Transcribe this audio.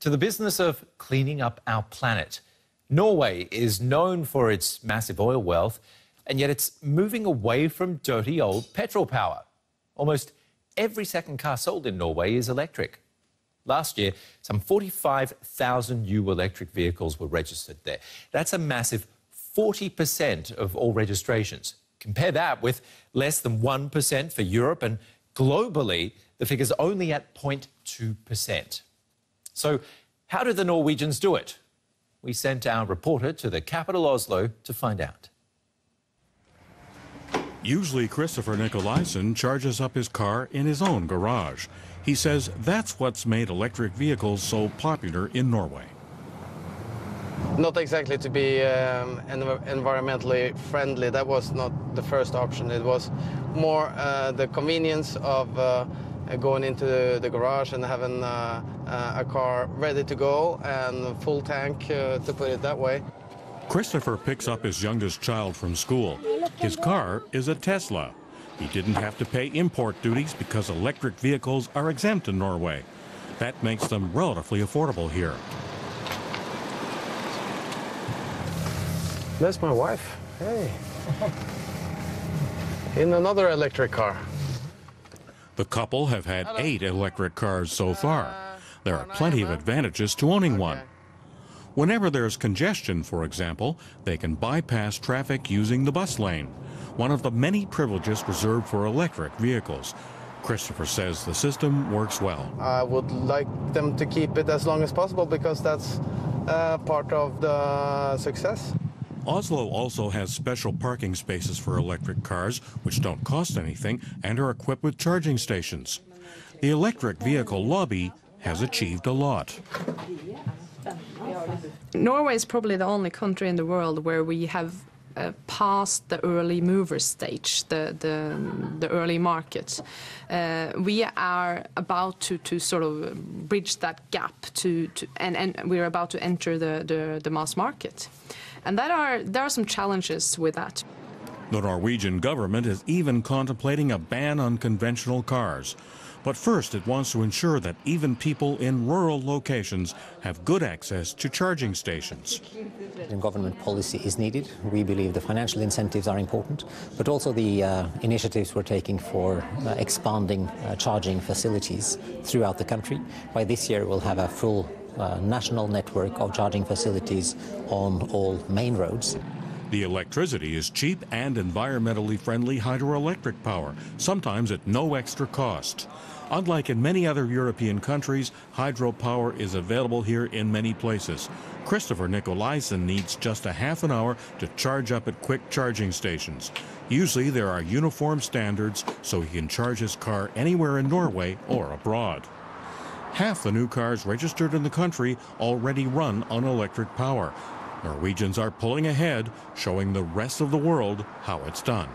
To the business of cleaning up our planet. Norway is known for its massive oil wealth, and yet it's moving away from dirty old petrol power. Almost every second car sold in Norway is electric. Last year, some 45,000 new electric vehicles were registered there. That's a massive 40% of all registrations. Compare that with less than 1% for Europe, and globally, the figure's only at 0.2%. So how did the Norwegians do it? We sent our reporter to the capital, Oslo, to find out. Usually Christopher Nicolaisen charges up his car in his own garage. He says that's what's made electric vehicles so popular in Norway. Not exactly to be environmentally friendly. That was not the first option. It was more the convenience of going into the garage and having a car ready to go and full tank, to put it that way. Christopher picks up his youngest child from school. His car is a Tesla. He didn't have to pay import duties because electric vehicles are exempt in Norway. That makes them relatively affordable here. That's my wife. Hey. In another electric car. The couple have had 8 electric cars so far. There are plenty of advantages to owning one. Whenever there's congestion, for example, they can bypass traffic using the bus lane, one of the many privileges reserved for electric vehicles. Christopher says the system works well. I would like them to keep it as long as possible because that's part of the success. Oslo also has special parking spaces for electric cars, which don't cost anything and are equipped with charging stations. The electric vehicle lobby has achieved a lot. Norway is probably the only country in the world where we have passed the early mover stage, the early market. We are about to sort of bridge that gap and we're about to enter the mass market. And there are some challenges with that. The Norwegian government is even contemplating a ban on conventional cars. But first, it wants to ensure that even people in rural locations have good access to charging stations. Government policy is needed. We believe the financial incentives are important, but also the initiatives we're taking for expanding charging facilities throughout the country. By this year, we'll have a full national network of charging facilities on all main roads. The electricity is cheap and environmentally friendly hydroelectric power, sometimes at no extra cost. Unlike in many other European countries, hydropower is available here in many places. Christopher Nicolaisen needs just a half an hour to charge up at quick charging stations. Usually there are uniform standards, so he can charge his car anywhere in Norway or abroad. Half the new cars registered in the country already run on electric power. Norwegians are pulling ahead, showing the rest of the world how it's done.